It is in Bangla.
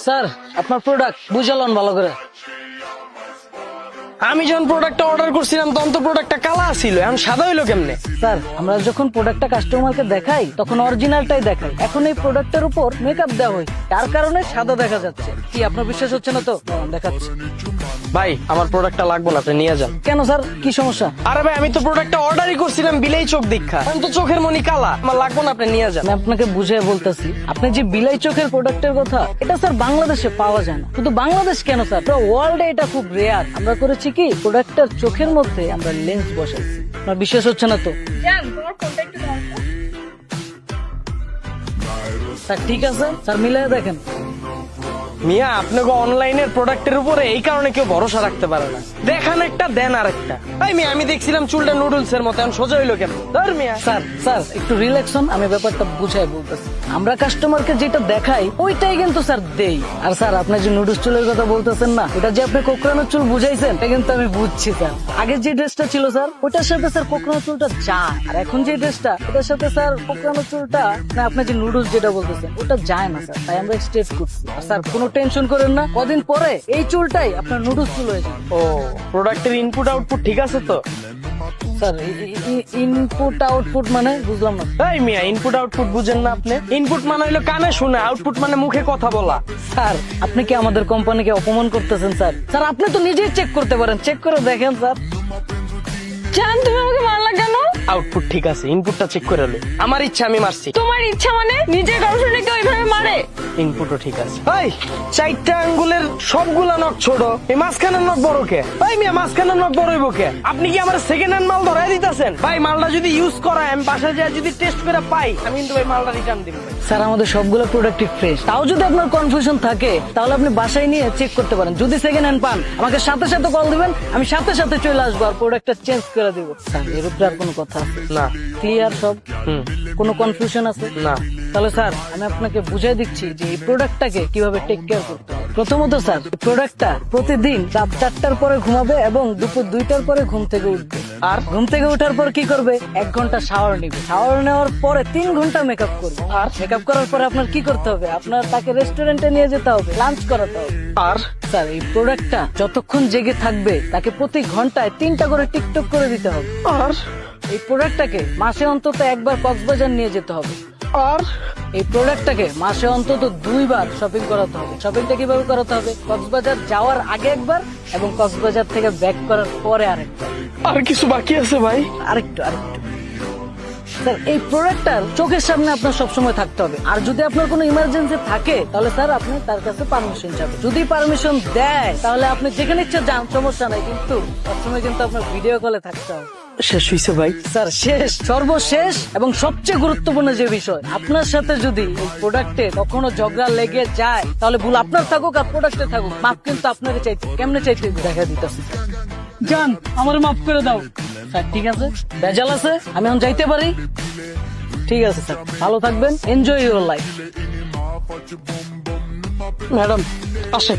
স্যার আপনার প্রোডাক্ট বুঝালন ভালো করে। আমি যখন প্রোডাক্টটা অর্ডার করছিলাম তখন তো প্রোডাক্টটা কালা ছিল, এখন সাদা হইলো কেমনে? স্যার আমরা যখন প্রোডাক্টটা কাস্টমারকে দেখাই তখন অরিজিনালটাই দেখাই, এখন এই প্রোডাক্টের উপর মেকআপ দেওয়া হয়, তার কারণে সাদা দেখা যাচ্ছে। কি আপনার বিশ্বাস হচ্ছে না তো? দেখাচ্ছি। ভাই আমার প্রোডাক্টটা লাগবে না, আপনি নিয়ে যান। কেন স্যার, কি সমস্যা? আরে ভাই আমি তো প্রোডাক্টটা অর্ডারই করছিলাম বিলেই চোখ দীক্ষা, আমি তো চোখের মনি কালা, আমার লাগবে না, আপনি নিয়ে যান। আমি আপনাকে বুঝিয়ে বলতেছি, আপনি যে বিলাই চোখের প্রোডাক্টের কথা, এটা স্যার বাংলাদেশে পাওয়া যায় না। শুধু বাংলাদেশ কেন স্যার, পুরো ওয়ার্ল্ডে এটা খুব রেয়ার। আমরা করেছি কি, প্রোডাক্টটার চোখের মধ্যে আমরা লেন্স বসাইছি। আপনার বিশ্বাস হচ্ছে না তো? স্যার ঠিক আছে স্যার, মিলাই দেখেন। মিয়া আপনাকে অনলাইনের প্রোডাক্টের উপরে এই কারণে কেউ ভরসা রাখতে পারে না, দেখান একটা দেন আর একটা। ভাই মিয়া আমি দেখছিলাম চুলটা নুডলস এর মতো, এখন সোজা হইলো কেন? ধর মিয়া। স্যার স্যার একটু রিল্যাক্স হন, আমি ব্যাপারটা বুঝাই বলতেছি। আমরা কাস্টমারকে যেটা দেখাই ওইটাই কিন্তু স্যার দেই। আর স্যার আপনি যে নুডলস চুলের কথা বলতেছেন না, ওটা যে আপনি কোকড়ানোর চুল বুঝাইছেন, এটা কিন্তু আমি বুঝছি স্যার। আগে যে ড্রেসটা ছিল স্যার, ওটার সাথে স্যার কোকড়ানোর চুলটা যায়, আর এখন যে ড্রেসটা, ওটার সাথে স্যার কোকড়ানোর চুলটা, না আপনি যে নুডলস যেটা বলতেছেন ওটা যায় না স্যার, তাই আমরা স্ট্রেট করছি। আর স্যার কোনো টেনশন করেন না, কদিন পরে এই চুলটাই আপনার নুডলস চুল হয়ে যাবে। ও প্রোডাক্টের ইনপুট আউটপুট ঠিক আছে তো? স্যার ইনপুট আউটপুট মানে বুঝলাম না। এই মিয়া ইনপুট আউটপুট বুঝেন না আপনি? ইনপুট মানে হইলো কানে শুনে, আউটপুট মানে মুখে কথা বলা। স্যার আপনি কি আমাদের কোম্পানিকে অপমান করতেছেন স্যার? স্যার আপনি তো নিজেই চেক করতে পারেন, চেক করে দেখেন স্যার। জান তুমি আমাকে মারলা কেন? আউটপুট ঠিক আছে, ইনপুটটা চেক করে লো। আমার ইচ্ছা আমি মারছি। তোমার ইচ্ছা মানে নিজের গার্লফ্রেন্ডকে ওইভাবে মারে? ইনপুটও ঠিক আছে। ভাই চারটা আঙ্গুলের সবগুলা নখ ছোট, এই মাঝখানের নখ বড় কে? ভাই মিয়া মাঝখানের নখ বড় হইব কে? আপনি কি আমার সেকেন্ড হ্যান্ড মাল ধরাই দিতেছেন? ভাই মালটা যদি ইউজ করায়, আমি বাসায় যায় যদি টেস্ট করে পাই, আমি কিন্তু ভাই মালটা রিটার্ন দিব। স্যার আমাদের সবগুলো প্রোডাক্টই ফ্রেশ। তাও যদি আপনার কনফিউশন থাকে তাহলে আপনি বাসায় নিয়ে চেক করতে পারেন। যদি সেকেন্ড হ্যান্ড পান আমাকে সাথে সাথে কল দিবেন, আমি সাথে সাথে চলে আসবো আর প্রোডাক্টটা চেঞ্জ করে দিব। স্যার এর উপরে আর কোনো কথা আছে? না। ক্লিয়ার সব? কোনো কনফিউশন আছে? না। তাহলে স্যার আমি আপনাকে বুঝাই দিচ্ছি যে এই প্রোডাক্টটাকে কিভাবে টেক কেয়ার করতে হবে। প্রথমত স্যার প্রোডাক্টটা প্রতিদিন রাত 4টার পরে ঘুমাবে এবং দুপুর 2টার পরে ঘুম থেকে উঠবে। আর ঘুম থেকে ওঠার পর কি করবে, 1 ঘন্টা শাওয়ার নিবে। শাওয়ার নেওয়ার পরে 3 ঘন্টা মেকআপ করবে। আর মেকআপ করার পরে আপনার কি করতে হবে, আপনার তাকে রেস্টুরেন্টে নিয়ে যেতে হবে, লাঞ্চ করাতে হবে। আর স্যার এই প্রোডাক্টটা যতক্ষণ জেগে থাকবে তাকে প্রতি ঘন্টায় 3টা করে টিকটক করে দিতে হবে। আর এই প্রোডাক্টটাকে মাসে অন্তত একবার কক্সবাজার নিয়ে যেতে হবে। আর এই প্রোডাক্টটাকে মাসে অন্তত 2 বার শপিং করাতে হবে। শপিংটা কিভাবে করাতে হবে, কক্সবাজার যাওয়ার আগে একবার এবং কক্সবাজার থেকে ব্যাক করার পরে আরেকবার। আর কিছু বাকি আছে ভাই? আরেকটু স্যার এই প্রোডাক্টটার চোখের সামনে আপনার সবসময় থাকতে হবে। আর যদি আপনার কোনো ইমার্জেন্সি থাকে তাহলে স্যার আপনি তার কাছে পারমিশন চাবেন। যদি পারমিশন দেয় তাহলে আপনি যেখানে ইচ্ছা যান, সমস্যা নাই, কিন্তু সবসময় কিন্তু আপনার ভিডিও কলে থাকতে হবে। শেষ হইছে ভাই? স্যার শেষ, সর্বশেষ এবং সবচেয়ে গুরুত্বপূর্ণ যে বিষয়, আপনার সাথে যদি এই প্রোডাক্টে কখনো ঝগড়া লেগে যায় তাহলে ভুল আপনার থাকুক আর প্রোডাক্টে থাকুক, মাপ কিন্তু আপনাকে চাইতে। কেমনে চাইতে দেখা দিতেছি। জান আমার মাফ করে দাও। স্যার ঠিক আছে, ভেজাল আছে, আমি এখন যাইতে পারি? ঠিক আছে স্যার, ভালো থাকবেন, এনজয় ইউর লাইফ। ম্যাডাম আসে।